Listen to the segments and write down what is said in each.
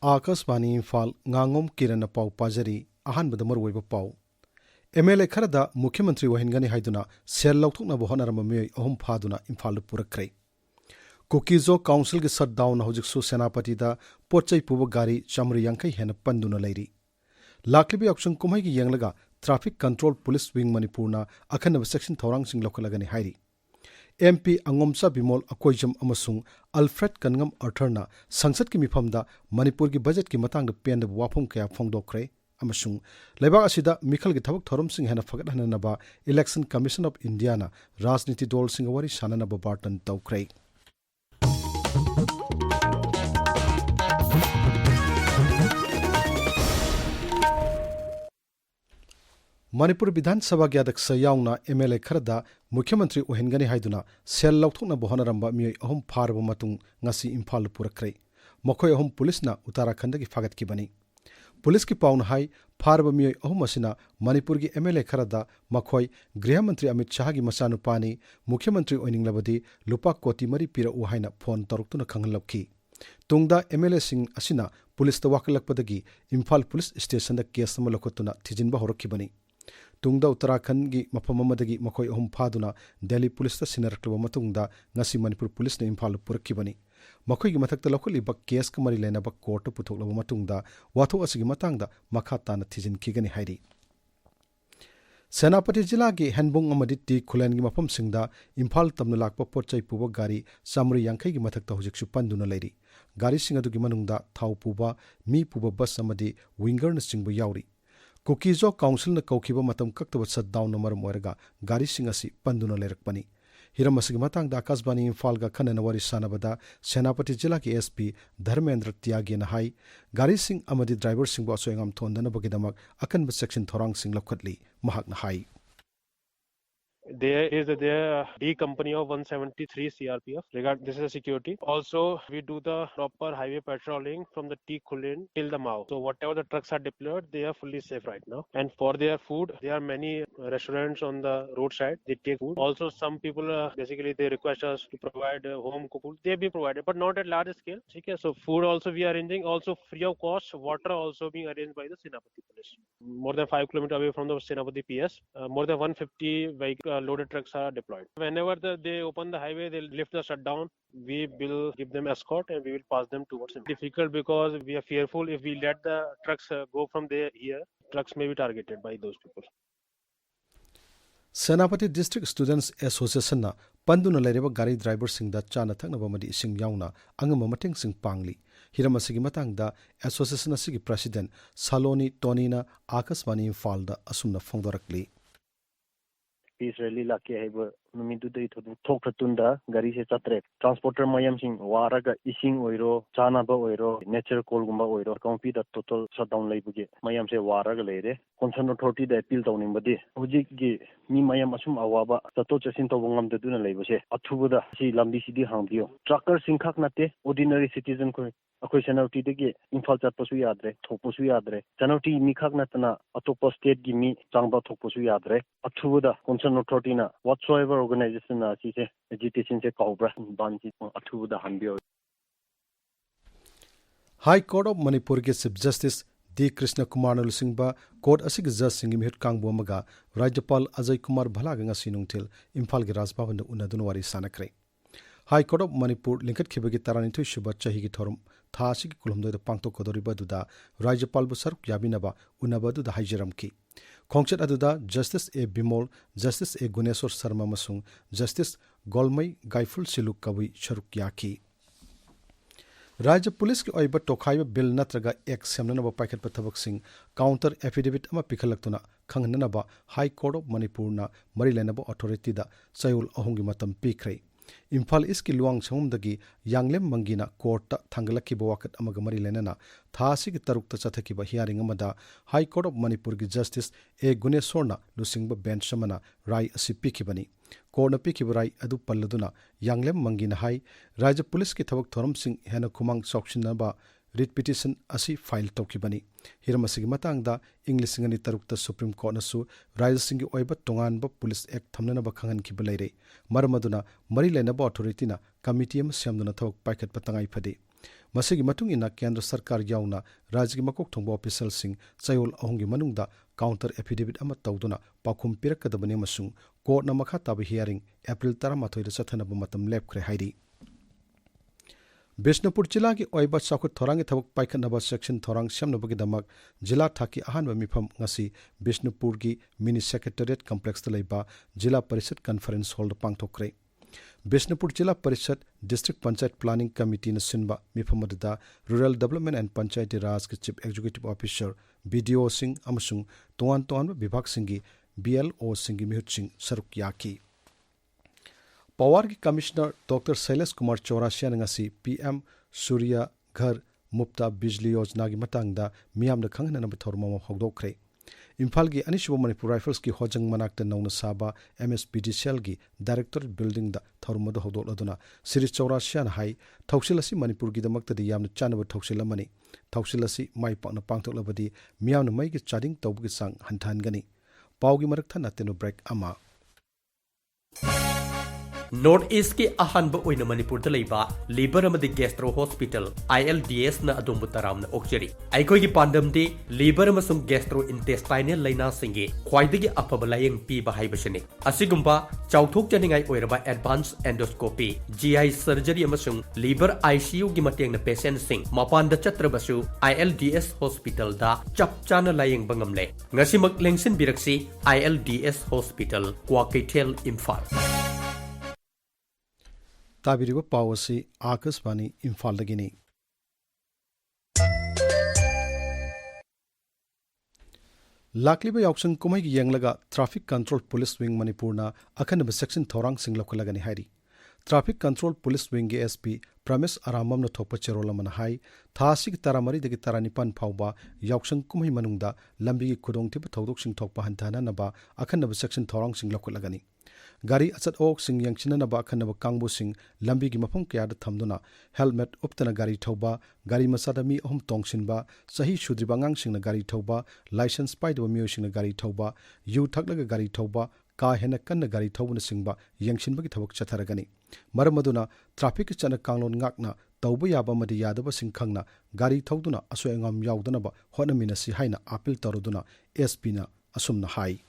Akasvani Imphal Ngangom Kiran Pau Pajari Ahan Badamar Pau. MLA Karada Mukhimantri Wahingani Haiduna Sel Lautukna Bohonarama Ohum Paduna Imphal Purakre. Kukizo Council ge shut down Hojiksu Senapati da Pochai Puba Gari Chamri Yankai Hen Panduna Lady. Laklibi Auction Kumai Yanglaga Traffic Control Police Wing Manipurna Akan of Section Thorang Sing Lokalagani Hairi. MP Angomsa Bimol Akoijam Amasung Alfred Kangam Arthurna Sangsat ki mifamda Manipur ki budget ki matang pen de wapum kaya phongdokre amasung lebak asida Mikhal ki thabak thorum sing hena fagat hananaba Election Commission of India na Rajniti Dol sing wari sananaba Barton tawkre. Manipur Bidhan Sabha Gyadaksa Yauna MLA Kharada Mukhimantri Ohingani Haiduna Sel Lautukna Bohonaramba Mioi Ahum Pharba Matung Ngasi Imphal Purakre. Mokhoi Ahum Police na Uttarakhand ki fagat ki bani. Police ki paun hai Pharba Mioi Ahum asina Manipur ki MLA Kharada Makhoi Griha Mantri Amit Shah ki masanupani Mukhimantri Oininglabadi Lupa Koti Mari Pira Uhaina Phone Taruktuna Khangalapki. Tungda MLA Singh asina Police ta wakalakpadagi Imphal Police Station da case nama lokotuna thijinba horokki bani. Tungda Uttarakhand gi mapamamadagi makhoi ahum phaduna Delhi Police ta sinarakluba matungda ngasi Manipur Police na Imphal purakibani makhoi gi mathakta lokali bak case ka mari lena bak court puthokla matungda watho asigi matangda makha tana thijin kigani hairi Senapati jila gi hanbung amadi ti khulen gi mapam singda Imphal tamna lakpa pochai puba gari samri yankai gi mathakta hojiksu panduna leiri gari singadu gi manungda thau puba mi puba bus amadi winger na singbu yauri Kukizo Council na kaukiba matam kaktabat shutdown na maram oiraga gari singasi panduna lerakpani. Hiramasigi matang da Akasvani Imphal ga khanana wari sanabada Senapati jila ki SP Dharmendra Tyagi na hai gari sing amadi driver sing ba soengam thondana bagidamak akan ba section thorang sing lokhatli mahak na hai. There is a D company of 173 CRPF. This is a security. Also, we do the proper highway patrolling from the T Khulin till the Mao. So whatever the trucks are deployed, they are fully safe right now. And for their food, there are many restaurants on the roadside. They take food. Also, some people basically they request us to provide home cooked food. They be provided, but not at large scale. Okay? So food also we are arranging. Also free of cost. Water also being arranged by the Senapati police. More than 5 kilometers away from the Senapati PS, more than 150 loaded trucks are deployed. Whenever they open the highway, they lift the shutdown. We will give them escort and we will pass them towards him. Difficult because we are fearful if we let the trucks go from there here, trucks may be targeted by those people. Senapati District Students Association na panduna lereba gari driver sing da chana thaknaba madi sing yauna angama mateng sing pangli hiramasigi matangda association asigi president Saloni Tonina Akasvani Imphal da asumna phongdorakli peace rally lake haiba numidu dei thokratunda gari se chatre transporter mayam sing waraga ising oiro chana ba oiro nature call gumba oiro compi da total shutdown leibuge mayam se waraga leire concern authority da appeal tawning badi hojik gi mi mayam asum awaba tato chasin to bangam de duna leibase athubuda si lambi sidi hangdio trucker singkhak nate ordinary citizen ko akhoi sanauti degi Imphal chatpasu yadre thokpasu yadre sanauti mi khak natana atopa state gi mi changba thokpasu yadre athubuda concern authority na whatsoever organization na si se agitation se kaubra ban si athubuda hanbio High Court of Manipur ke Chief Justice D. Krishna Kumar Nalsingba Court asig Judge Singh Mihut Kangbo Amaga Rajyapal Ajay Kumar Bhalaga ngasi nungthil Imphal ge Rajbhavan da unadun wari sanakre High Court of Manipur linkat khibagi taranithoi suba chahi gi thorum tha asigi kulhumdoi da pangtok kodoriba duda Rajyapal bu saruk yabinaba unaba duda haijaramki Khongchat aduda Justice A. Bimol, Justice A. Guneswar Sharma Masung, Justice Golmai Gaiful Siluk Kawi Sharuk Yaki. Rajya Police ki oiba tokhaiba bill natraga ek semnanaba paikhat pathabak sing counter affidavit ama pikhalaktuna khangnanaba High Court of Manipur na marilenaba authority da sayul ahungi matam pikhrei. Imphal East ki luang chamumdagi yanglem mangina court ta thangalaki bawakat amaga marilenana thasi ki tarukta chathaki ba hearing amada High Court of Manipur ki Justice A. Guneswar lusingba bench samana rai asi pikibani court na pikiba rai adu palladuna yanglem mangina hai Rajya Police ki thabak thoram sing hena khumang chokchinaba writ petition asi file tokibani hiramasigi matangda English ngani tarukta Supreme Court nasu Rajya Singh oiba tonganba Police Act thamnanaba khangan kibalaire maramaduna mari lenaba authority na committee am semduna thawak paikhat patangai phade ꯃꯁꯤꯒꯤ ꯃꯇꯨꯡ ꯏꯟꯅ ꯀꯦꯟꯗ꯭ꯔ ꯁꯔꯀꯥꯔ ꯌꯥꯎꯅ ꯔꯥꯖ꯭ꯌꯒꯤ ꯃꯀꯣꯛ ꯊꯣꯡꯕ ꯑꯣꯐꯤꯁꯤꯌꯦꯜꯁꯤꯡ ꯆꯌꯣꯜ 3ꯒꯤ ꯃꯅꯨꯡꯗ ꯀꯥꯎꯟꯇꯔ ꯑꯦꯐꯤꯗꯦꯕꯤꯠ ꯑꯃ ꯇꯧꯗꯨꯅ ꯄꯥꯎꯈꯨꯝ ꯄꯤꯔꯛꯀꯗꯕꯅꯤ ꯑꯃꯁꯨꯡ ꯀꯣꯔꯠꯅ ꯃꯈꯥ ꯇꯥꯕ ꯍꯤꯌꯥꯔꯤꯡ ꯑꯦꯄ꯭ꯔꯤꯜ 12ꯗ ꯆꯠꯊꯅꯕ ꯃꯇꯝ ꯂꯦꯞꯈ꯭ꯔꯦ ꯍꯥꯏꯔꯤ꯫ ꯕꯤꯁꯅꯨꯄꯨꯔ ꯖꯤꯂꯥꯒꯤ ꯑꯣꯏꯕ ꯆꯥꯎꯈꯠ ꯊꯧꯔꯥꯡꯒꯤ ꯊꯕꯛ ꯄꯥꯏꯈꯠꯅꯕ ꯆꯦꯛꯁꯤꯟ ꯊꯧꯔꯥꯡ ꯁꯦꯝꯅꯕꯒꯤꯗꯃꯛ ꯖꯤꯂꯥ ꯊꯥꯛꯀꯤ ꯑꯍꯥꯟꯕ ꯃꯤꯐꯝ ꯉꯁꯤ ꯕꯤꯁꯅꯨꯄꯨꯔꯒꯤ ꯃꯤꯅꯤ ꯁꯦꯀ꯭ꯔꯦꯇꯔꯤꯌꯦꯠ ꯀꯝꯄ꯭ꯂꯦꯛꯁꯇ ꯂꯩꯕ ꯖꯤꯂꯥ ꯄꯔꯤषꯠ ꯀꯟꯐꯔꯦꯟꯁ ꯍꯣꯜꯗ ꯄꯥꯡꯊꯣꯛꯈ꯭ꯔꯦ꯫ ꯕꯤꯁꯅꯨꯄꯨꯔ ꯖꯤꯂꯥ ꯄꯔꯤषꯠ ꯗꯤꯁꯇ꯭ꯔꯤꯛ ꯄꯟꯆꯥꯌꯠ ꯄ꯭ꯂꯥꯅꯤꯡ ꯀꯃꯤꯇꯤꯅ ꯁꯤꯟꯕ ꯃꯤꯐꯝ ꯑꯗꯨꯗ rural development ꯑꯦꯟड ꯄꯟꯆꯥꯌती ꯔꯥꯖꯒꯤ chip executive officer, ꯕꯤꯗꯤꯑꯣꯁꯤꯡ ꯑꯃꯁꯨꯡ ꯇꯣꯉꯥꯟ-ꯇꯣꯉꯥꯟꯕ ꯕꯤꯚꯥꯒꯁꯤꯡꯒꯤ BLOꯁꯤꯡꯒꯤ ꯃꯤꯍꯨꯠꯁꯤꯡ ꯁꯔꯨꯛ ꯌꯥꯈꯤ꯫ ꯄꯋꯥꯔꯒꯤ ꯀꯃꯤꯁꯅꯔ ꯗꯣꯛꯇꯔ ꯁꯩꯂꯦꯁ ꯀꯨꯃꯥꯔ ꯆꯧꯔꯥꯁꯤꯌꯥꯅ ꯉꯁꯤ PM ꯁꯨꯔ꯭ꯌ ꯘꯔ ꯃꯨꯐꯇ ꯕꯤꯖꯂꯤ ꯌꯣꯖꯅꯥꯒꯤ ꯃꯇꯥꯡꯗ ꯃꯤꯌꯥꯝꯗ ꯈꯪꯍꯟꯅꯕ ꯊꯧꯔꯝ ꯑꯃ ꯍꯧꯗꯣꯛꯈ꯭ꯔꯦ꯫ ꯏꯝꯐꯥꯜꯒꯤ ꯑꯅꯤꯁꯨꯕ ꯃꯅꯤꯄꯨꯔ ꯔꯥꯏꯐꯜꯁꯀꯤ ꯍꯣꯖꯪ ꯃꯅꯥꯛꯇ ꯅꯧꯅ ꯁꯥꯕ MSPDCLꯒꯤ ꯗꯥꯏꯔꯦꯛꯇꯣꯔꯦꯠ ꯕꯤꯜꯗꯤꯡꯗ ꯊꯧꯔꯝ ꯑꯗꯨ ꯍꯧꯗꯣꯛꯂꯗꯨꯅ ꯁ꯭ꯔꯤ ꯆꯧꯔꯥꯁꯤꯌꯥꯅ ꯍꯥꯏ ꯊꯧꯁꯤꯜ ꯑꯁꯤ ꯃꯅꯤꯄꯨꯔꯒꯤꯗꯃꯛꯇꯗꯤ ꯌꯥꯝꯅ ꯆꯥꯟꯅꯕ ꯊꯧꯁꯤꯜ ꯑꯃꯅꯤ꯫ ꯊꯧꯁꯤꯜ ꯑꯁꯤ ꯃꯥꯏ ꯄꯥꯛꯅ ꯄꯥꯡꯊꯣꯛꯂꯕꯗꯤ ꯃꯤꯌꯥꯝꯅ ꯃꯩꯒꯤ ꯆꯥꯗꯤꯡ ꯇꯧꯕꯒꯤ ꯆꯥꯡ ꯍꯟꯊꯍꯟꯒꯅꯤ꯫ ꯄꯥꯎꯒꯤ ꯃꯔꯛ ꯊꯠꯅ ꯇꯦꯅꯣ ꯕ꯭ꯔꯦꯛ ꯑꯃ꯫ नॉर्थ ईस्ट की अहानब ओइना मणिपुर दा लेबा लिवर अमदी गैस्ट्रो हॉस्पिटल ILDS ना अदोंबु तरामना ओक्चरी आइकोगी पांडमदी लिवर अमसुंग गैस्ट्रो इंटेस्टाइनल लाइना सिंगे ख्वाइदगी अफबा लायंग पीबा हाइबसने असिगुंबा चाउथोक जनिंगाई ओइरबा एडवांस एंडोस्कोपी GI सर्जरी अमसुंग लिवर ICU गी मटेंगना पेशेंट सिंग मपानदा चत्रबसु ILDS हॉस्पिटल दा चपचाना लायंग बंगमले ngasimak lengsin biraksi ILDS hospital क्वाकेथेल इम्फाल ताबिरिबा पाव असि आकाशवाणी इम्फालदगिनी। लाक्लिबा यावसंग कुमैगी येंगलगा ट्रैफिक कंट्रोल पुलिस विंग मणिपुरना अखनब सेक्शन थौरांगसिंग लौखलगनी हाइरी। ट्रैफिक कंट्रोल पुलिस विंग के SP प्रमेश आराममना थोपा चेरोलमना हाई थासिग तारामरीदगी तारानिपान फावबा यावसंग कुमै मनुंगदा लंबिगी खुदोंथिबा थौदोकसिंग थोकपा हंथाननबा अखनब सेक्शन थौरांगसिंग लौखलगनी। गाड़ी अचत ओक्सिंग यंगचिननबा अखनब कांगबुसिंग लंबिगी मफम कयादा थमदुना हेलमेट उपतना गाड़ी थौबा, गाड़ी मचादा मी अहम तोंगसिनबा, सही सुद्रिबा अंगांगसिंगना गाड़ी थौबा, लाइसेंस पाइदबा मियोसिंगना गाड़ी थौबा, यू थकलगा गाड़ी थौबा, का हेना कन्न गाड़ी थौबनसिंगबा यंगसिनबगी थबक चथरगनी। मरम अदुना ट्रैफिक चना कांगलोन ngakna तौबा याबा मदि यादबसिंग खंगना गाड़ी थौदुना असोय अंगम यावदनबा होनमिनसि हाइना अपील तरुदुना SP ना असुमना हाई।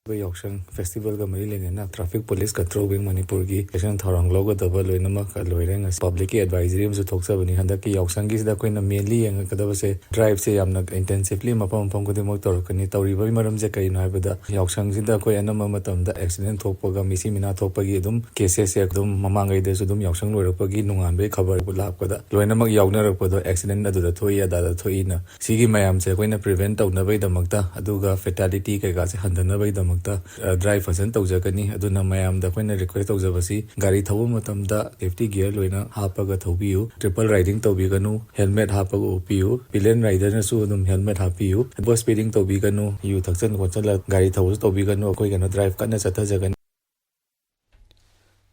यावसंग फेस्टिवल का मरी लेना traffic police control wing Manipur की सेक्शन थौरांग लौगदबा लोइनमक लोइरेंग पब्लिक की एडवाइजरी में थोक्सबनी हंदकी यावसंग की सिदा कोइना मेनली यंगकदबसे ड्राइव से यामना इंटेंसिवली मफम मफम खुदिमक तौरकनी तौरिबा मरम जे करिनो हाइबदा यावसंग सिदा कोइ अनम मतमदा एक्सीडेंट थोकपगा मिसी मिना थोकपगी दुम केसेस एकदम ममांगैदेसु दुम यावसंग लोइरपगी नुंगानबे खबर लापदा लोइनमक यावनरपदो एक्सीडेंट अदुदा थोइ अदादा थोइना सिगी मयाम से कोइना प्रिवेंट तौनबैदमकता अदुगा फेटालिटी कैगा से हंदनबैदम ड्राइव फजन तौजगनी अदुना मयामदा कोइना रिक्वेस्ट तौजबसी गाड़ी थौबा मतमदा सेफ्टी गियर लोइना हापगा थौबियु ट्रिपल राइडिंग तौबिगनु हेलमेट हापगा उपियु पिलेन राइडर नसु अदुम हेलमेट हापियु ओवर स्पीडिंग तौबिगनु यू थक्सन खोचल गाड़ी थौबस तौबिगनु कोइ गनो ड्राइव कन्ना चथजगनी।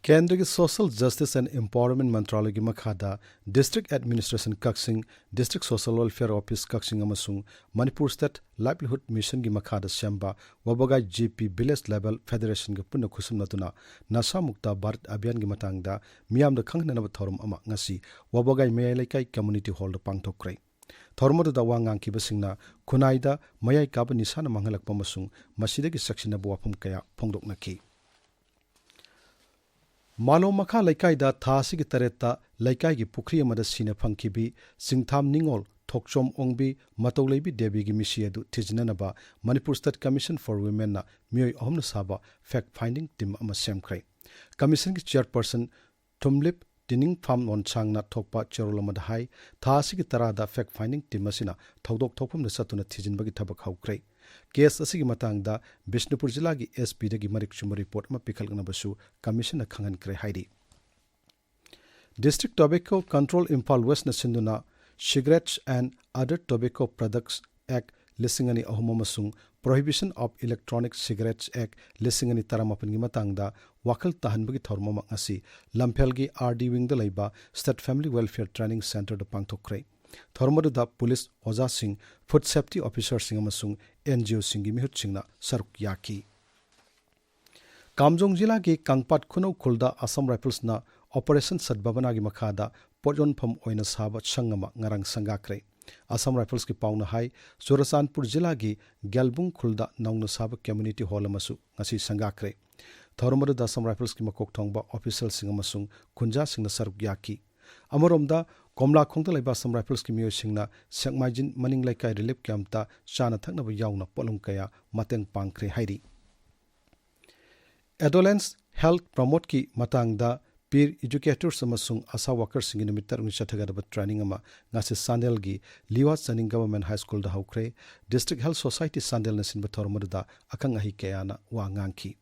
केंद्र की सोशल जस्टिस एंड एम्पावरमेंट मंत्रालय की मखादा district administration Kakching, district social welfare office Kakching अमसुंग मणिपुर स्टेट लाइवलीहुड मिशन की मखादा सेंबा वबगाई GP विलेज लेवल फेडरेशन के पुनः खुसुमनतुना नशा मुक्त भारत अभियान की मतंगदा मियामदा खंगननब थौरम अमा ngasi वबगाई मयाई लेकाई कम्युनिटी हॉल पांगथोक्रे। थौरमदुदा वा ngankibasinga खुनाइदा मयाई काबा निशाना मंगलकपा अमसुंग मसिदगी सक्सिनबा वाफम कया फोंगदोकनखि। मालो मखा लैकाइदा थासिगी तरेता लैकाइगी पुखरी अमदा सिना फंखिबी सिंगथाम निंगोल थोकचोम ओंगबी मतौलेबी देबीगी मिसी अदु थिजननबा Manipur state commission for women ना मियोय अहमना साबा फैक्ट फाइंडिंग टीम अमा सेमख्रे। कमीशन की चेयरपर्सन थुमलिप टिनिंग फाम लोनचांगना थोकपा चेरोलमदा हाई थासिगी तरादा फैक्ट फाइंडिंग टीम असिना थौदोक थोकफमदा सतुना थिजिनबगी थबक हौख्रे। केस असिगी मतंगदा बिष्णुपुर जिला की SP दगी मरिक चुम रिपोर्ट अमा पिखलगनबसु कमीशन खंगनख्रे हाइरी। District tobacco control Imphal west न सिंधुना cigarettes and other tobacco products act 2003 prohibition of electronic cigarettes act 2018 की मतंगदा वाखल तहनबगी थौरम ngasi लम्फेलगी RD विंग द लैबा state family welfare training centre द पांगथोक्रे। थौरमदुदा पुलिस ओजा Singh, food safety officer Singh अमसुंग NGO सिंह की मिहुत सिंगना सरुक याकी। कामजोंग जिला के कांगपाट खुनौ खुलदा असम राइफल्स ना ऑपरेशन सदबाबना की मखादा पोटयोन फम ओइना साबा Sangma ngarang sangakre Assam Rifles ki pauna hai Churasanpur jila gi Galbung khulda naungna saba community hall amasu ngasi sangakre Thoromadu da Assam Rifles ki makok thongba official singa masung kunja singna saruk yaki Amoromda Komla khongta laiba Assam Rifles ki miyo singna Sakmajin maning laikai relief camp ta chana thakna ba yauna polung kaya mateng pangkre hairi Adolescents Health Promote ki matangda peer educators amasung asa workers sing nimitar ung chathagada training ama ngase Sandel gi Liwa Saning Government High School da haukre District Health Society Sandel na sin bathormada da akang ahi kayana wa ngangki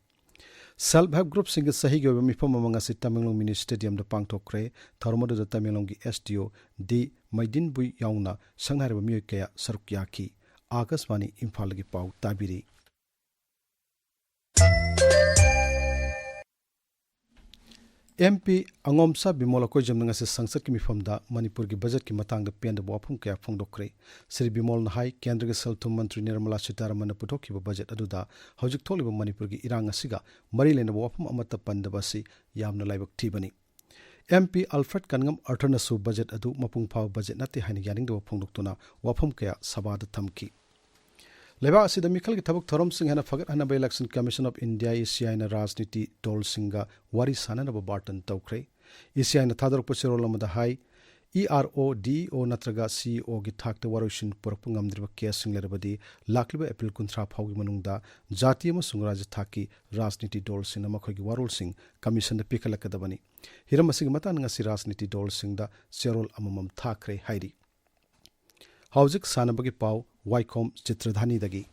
Self help group sing sahi gi mifam amanga si Tamenglong Mini Stadium da pangthokre thormada da Tamenglong gi SDO di Maidin bui yauna sanghare ba miyo kaya sarukyaki Akaswani Imphal gi pau tabiri MP Angomsa Bimola ko jamnanga se sangsad ki mifamda Manipur ki budget ki matang da pen da bopum kaya phongdokre Sri Bimol na hai Kendra ke Salthum Mantri Nirmala Sitaraman puthok ki budget aduda hojik tholiba Manipur ki irang asiga mari lena bopum amata pandabasi yamna laibak thibani MP Alfred Kangam Arthana su budget adu mapung phaw budget nati haini yaning da phongdoktuna wapum kaya sabada thamki Leba asida Mikhal ki thabuk thorom sing hana fagat hana by Election Commission of India ECI na Rajniti Dol Singa wari sanana ba barton tawkre ECI na thadar pusiro lamada hai ERO DO natraga CEO gi thakta warushin purpungam dirba case sing lerabadi lakliba April kunthra phawgi manungda jati amasung rajya thaki Rajniti Dol Sing na makhoi gi warul sing commission da pikalakadabani hiram asig matan ngasi Rajniti Dol Sing da serol amamam thakre hairi Hauzik sanabagi pau Waikhom Chitradhani dagi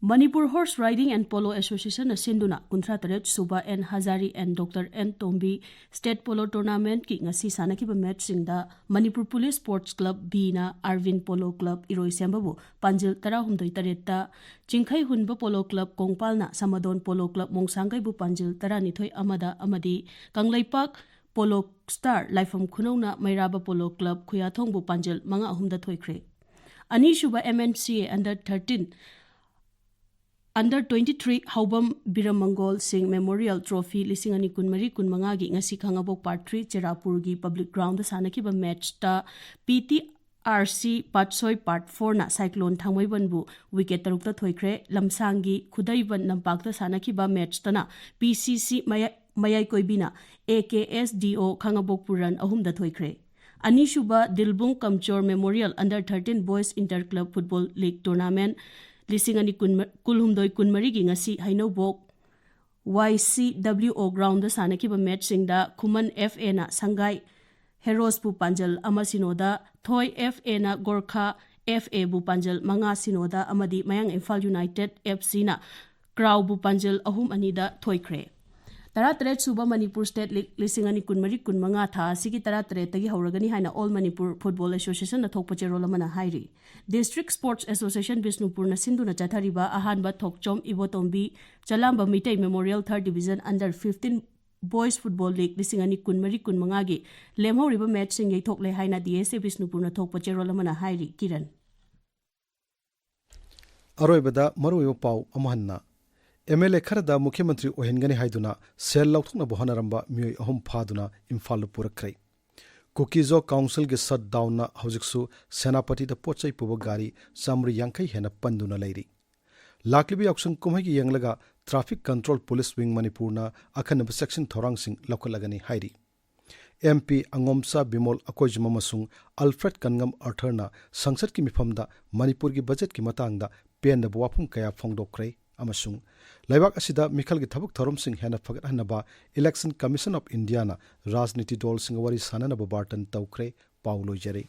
Manipur Horse Riding and Polo Association na sinduna kuntra taret Suba N Hazari and Dr. N Tombi State Polo Tournament ki ngasi sanakiba match singda Manipur Police Sports Club B na Arvin Polo Club Iroi Sembabu Panjil Tarahumdoi Taretta Chingkhai Hunba Polo Club Kongpal na Samadon Polo Club Mongsangkai bu Panjil Taranithoi Amada Amadi Kanglaipak Polo Star Laifam Khunona Mairaba Polo Club Khuyathong bu Panjil Manga Ahumda Thoikre Ani Shuba MNCA under 13 Under 23 Haubam Biramangol Singh Memorial Trophy Lisingani Kunmari Kunmangagi ngasi Khangabok Part 3 Cherapurgi Public Ground da sanakiba match ta PTRC Part Soy Part 4 na Cyclone Thangmaibanbu wicket tarukta thoikre lamsangi Khudaiban nampak da sanakiba match ta na PCC Mayai Koibina AKSDO Khangabok Puran ahum da thoikre Anishuba Dilbung Kamchor Memorial Under 13 Boys Inter Club Football League Tournament Lisingani kulhumdoi kunmari gi ngasi hainobok YCWO ground da sanakiba match singda Khuman FA na Sangai Heroes bu Panjal amasinoda Thoi FA na Gorkha FA bu Panjal manga sinoda amadi Mayang Imphal United FC na Crow bu Panjal ahum anida thoikre Taratret Suba Manipur State League Lisingani Kunmari Kunmanga Tha Sigi Taratret Tagi Hauragani Haina All Manipur Football Association na Thokpa Cherolamana Hairi District Sports Association Bisnupur na Sinduna Chathariba Ahanba Thokchom Ibotombi Chalamba Mitay Memorial 3rd Division Under 15 Boys Football League Lisingani Kunmari Kunmanga gi Lemho riba match sing yai thokle haina DSA Bisnupur na Thokpa Cherolamana Hairi Kiran Aroibada Maruyo Pau Amahanna MLA Kharada Mukhyamantri Ohengani Haiduna Sel Lauthna Bohanaramba Mui Ahum Phaduna Imphal Purakrai Kukizo Council ge shut down na Hojiksu Senapati da Pochai Puba Gari Samri Yankai Hena Panduna Lairi Laklibi Auction Kumhagi Yanglaga Traffic Control Police Wing Manipurna Akhanab Section Thorang Sing Lokalagani Hairi MP Angomsa Bimol Akojima Masung Alfred Kangam Arthurna Sangsad ki mifamda Manipur gi budget ki matangda pen da buapum kaya phongdokrai amasung laibak asida Mikhal gi thabuk thorom sing hena fagat hanaba Election Commission of India na Rajniti Dol sing wari sanana ba bartan tawkre pauloi jare